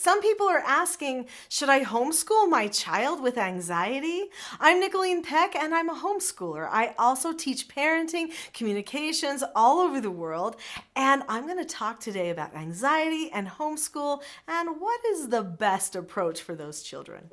Some people are asking, should I homeschool my child with anxiety? I'm Nicholeen Peck and I'm a homeschooler. I also teach parenting, communications all over the world, and I'm going to talk today about anxiety and homeschool and what is the best approach for those children.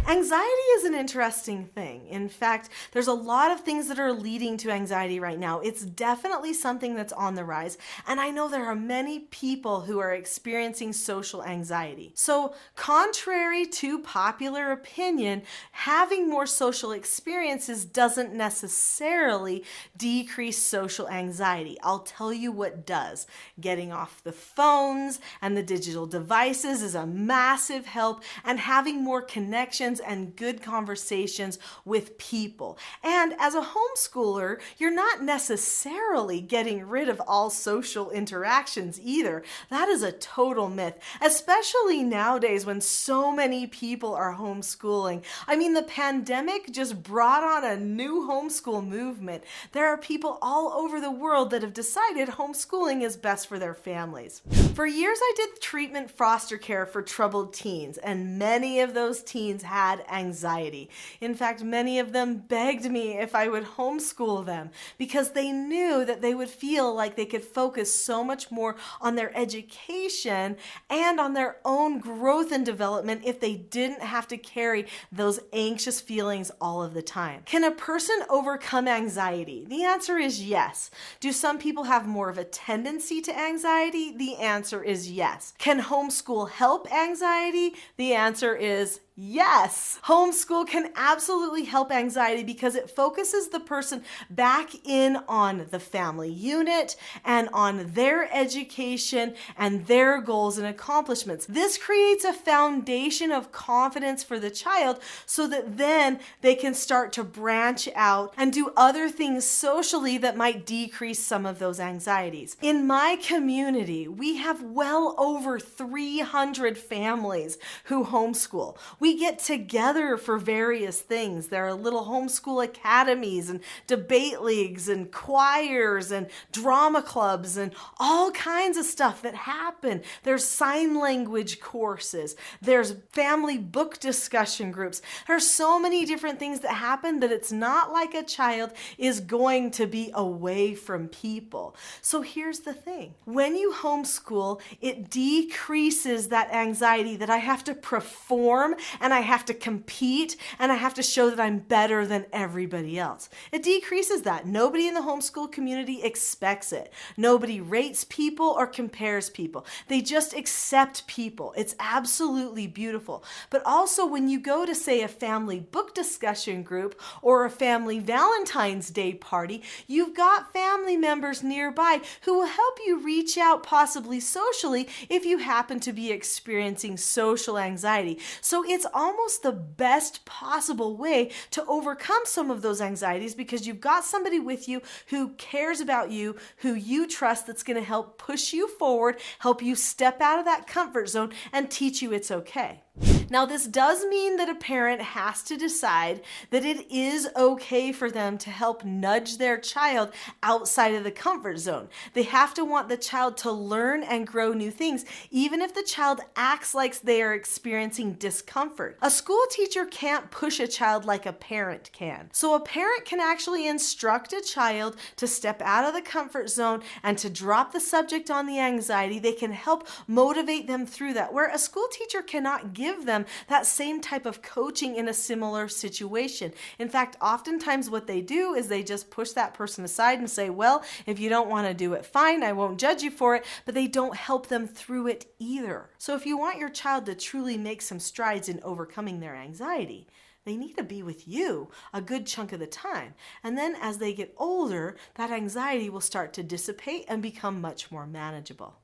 Anxiety is an interesting thing. In fact, there's a lot of things that are leading to anxiety right now. It's definitely something that's on the rise, and I know there are many people who are experiencing social anxiety. So, contrary to popular opinion, having more social experiences doesn't necessarily decrease social anxiety. I'll tell you what does. Getting off the phones and the digital devices is a massive help, and having more connections and good conversations with people. And as a homeschooler, you're not necessarily getting rid of all social interactions either. That is a total myth, especially nowadays when so many people are homeschooling. I mean, the pandemic just brought on a new homeschool movement. There are people all over the world that have decided homeschooling is best for their families. For years, I did treatment foster care for troubled teens, and many of those teens had anxiety. In fact, many of them begged me if I would homeschool them because they knew that they would feel like they could focus so much more on their education and on their own growth and development if they didn't have to carry those anxious feelings all of the time. Can a person overcome anxiety? The answer is yes. Do some people have more of a tendency to anxiety? The answer is yes. Can homeschool help anxiety? The answer is yes. Homeschool can absolutely help anxiety because it focuses the person back in on the family unit and on their education and their goals and accomplishments. This creates a foundation of confidence for the child so that then they can start to branch out and do other things socially that might decrease some of those anxieties. In my community, we have well over 300 families who homeschool. We get together for various things. There are little homeschool academies and debate leagues and choirs and drama clubs and all kinds of stuff that happen. There's sign language courses. There's family book discussion groups. There's so many different things that happen that it's not like a child is going to be away from people. So here's the thing. When you homeschool, it decreases that anxiety that I have to perform and I have to compete and I have to show that I'm better than everybody else. It decreases that. Nobody in the homeschool community expects it. Nobody rates people or compares people. They just accept people. It's absolutely beautiful. But also when you go to, say, a family book discussion group or a family Valentine's Day party, you've got family members nearby who will help you reach out possibly socially if you happen to be experiencing social anxiety. So it's almost the best possible way to overcome some of those anxieties because you've got somebody with you who cares about you, who you trust, that's going to help push you forward, help you step out of that comfort zone and teach you it's okay. Now, this does mean that a parent has to decide that it is okay for them to help nudge their child outside of the comfort zone. They have to want the child to learn and grow new things, even if the child acts like they are experiencing discomfort. A school teacher can't push a child like a parent can. So a parent can actually instruct a child to step out of the comfort zone and to drop the subject on the anxiety. They can help motivate them through that, where a school teacher cannot give them that same type of coaching in a similar situation. In fact, oftentimes what they do is they just push that person aside and say, well, if you don't want to do it, fine, I won't judge you for it, but they don't help them through it either. So if you want your child to truly make some strides in overcoming their anxiety, they need to be with you a good chunk of the time. And then as they get older, that anxiety will start to dissipate and become much more manageable.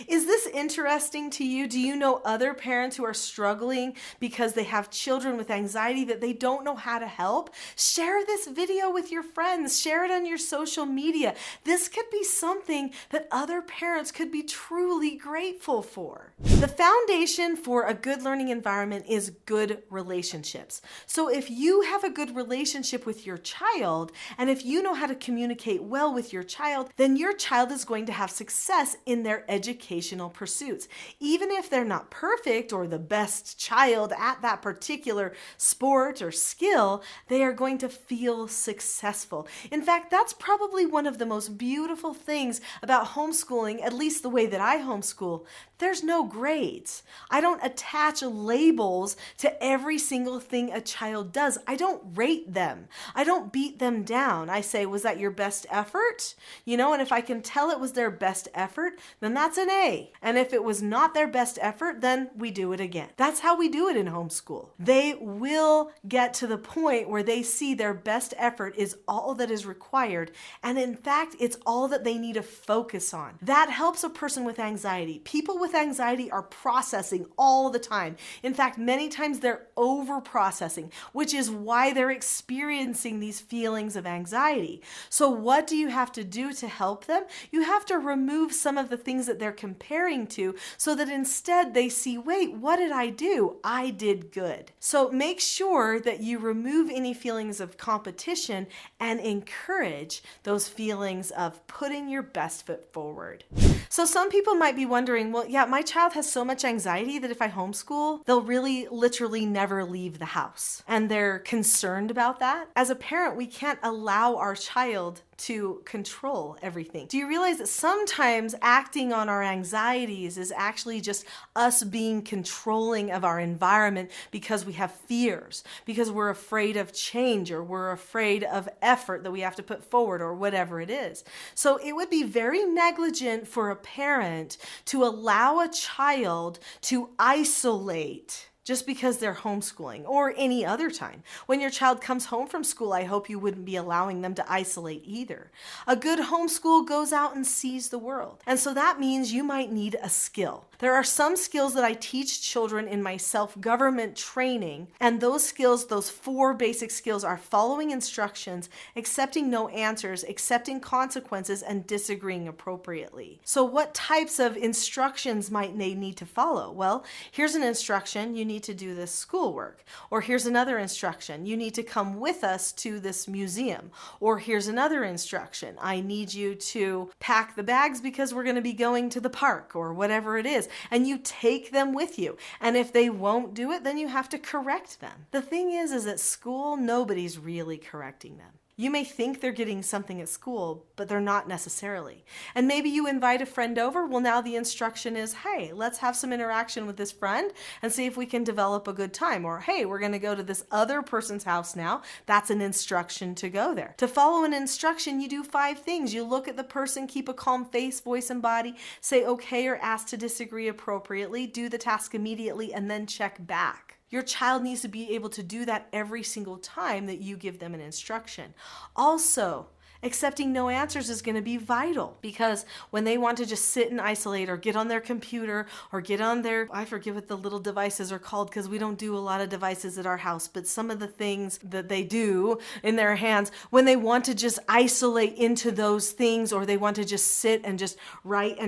Is this interesting to you? Do you know other parents who are struggling because they have children with anxiety that they don't know how to help? Share this video with your friends. Share it on your social media. This could be something that other parents could be truly grateful for. The foundation for a good learning environment is good relationships. So if you have a good relationship with your child, and if you know how to communicate well with your child, then your child is going to have success in their educational pursuits. Even if they're not perfect or the best child at that particular sport or skill, they are going to feel successful. In fact, that's probably one of the most beautiful things about homeschooling, at least the way that I homeschool. There's no grades. I don't attach labels to every single thing a child does. I don't rate them. I don't beat them down. I say, was that your best effort? And if I can tell it was their best effort, then that's an A. And if it was not their best effort, then we do it again. That's how we do it in homeschool. They will get to the point where they see their best effort is all that is required. And in fact, it's all that they need to focus on. That helps a person with anxiety. People with anxiety are processing all the time. In fact, many times they're over processing, which is why they're experiencing these feelings of anxiety. So what do you have to do to help them? You have to remove some of the things that they're comparing to so that instead they see, wait, what did I do? I did good. So make sure that you remove any feelings of competition and encourage those feelings of putting your best foot forward. So some people might be wondering, well, yeah, my child has so much anxiety that if I homeschool, they'll really literally never leave the house. And they're concerned about that. As a parent, we can't allow our child to control everything. Do you realize that sometimes acting on our anxieties is actually just us being controlling of our environment because we have fears, because we're afraid of change, or we're afraid of effort that we have to put forward, or whatever it is. So it would be very negligent for a parent to allow a child to isolate just because they're homeschooling, or any other time. When your child comes home from school, I hope you wouldn't be allowing them to isolate either. A good homeschool goes out and sees the world. And so that means you might need a skill. There are some skills that I teach children in my self-government training, and those skills, those 4 basic skills, are following instructions, accepting no answers, accepting consequences, and disagreeing appropriately. So what types of instructions might they need to follow? Well, here's an instruction: you need to do this schoolwork. Or here's another instruction: you need to come with us to this museum. Or here's another instruction: I need you to pack the bags because we're going to be going to the park, or whatever it is. And you take them with you. And if they won't do it, then you have to correct them. The thing is at school, nobody's really correcting them. You may think they're getting something at school, but they're not necessarily. And maybe you invite a friend over. Well, now the instruction is, hey, let's have some interaction with this friend and see if we can develop a good time. Or, hey, we're going to go to this other person's house now. That's an instruction to go there. To follow an instruction, you do 5 things. You look at the person, keep a calm face, voice, and body, say okay or ask to disagree appropriately, do the task immediately, and then check back. Your child needs to be able to do that every single time that you give them an instruction. Also, accepting no answers is going to be vital, because when they want to just sit and isolate, or get on their computer, or get on their, I forget what the little devices are called because we don't do a lot of devices at our house, but some of the things that they do in their hands, when they want to just isolate into those things, or they want to just sit and just write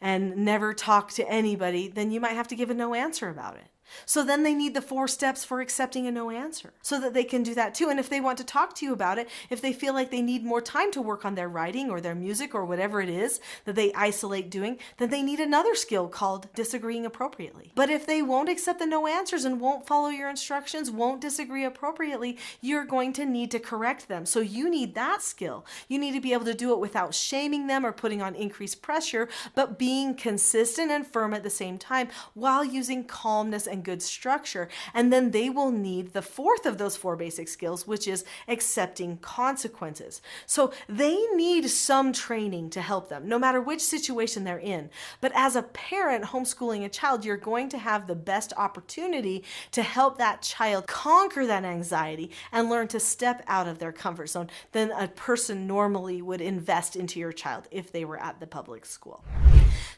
and never talk to anybody, then you might have to give a no answer about it. So then they need the 4 steps for accepting a no answer so that they can do that too. And if they want to talk to you about it, if they feel like they need more time to work on their writing or their music or whatever it is that they isolate doing, then they need another skill called disagreeing appropriately. But if they won't accept the no answers and won't follow your instructions, won't disagree appropriately, you're going to need to correct them. So you need that skill. You need to be able to do it without shaming them or putting on increased pressure, but being consistent and firm at the same time while using calmness and good structure. And then they will need the 4th of those 4 basic skills, which is accepting consequences. So they need some training to help them, no matter which situation they're in. But as a parent homeschooling a child, you're going to have the best opportunity to help that child conquer that anxiety and learn to step out of their comfort zone than a person normally would invest into your child if they were at the public school.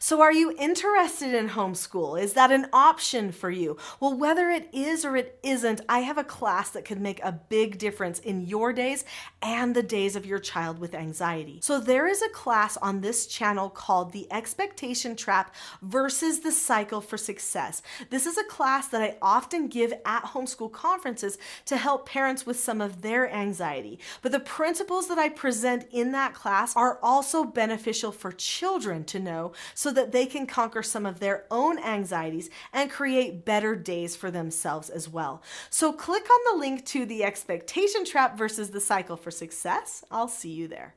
So are you interested in homeschool? Is that an option for you? Well, whether it is or it isn't, I have a class that could make a big difference in your days and the days of your child with anxiety. So there is a class on this channel called The Expectation Trap versus the Cycle for Success. This is a class that I often give at homeschool conferences to help parents with some of their anxiety. But the principles that I present in that class are also beneficial for children to know so that they can conquer some of their own anxieties and create better days for themselves as well. So click on the link to The Expectation Trap versus the Cycle for Success. I'll see you there.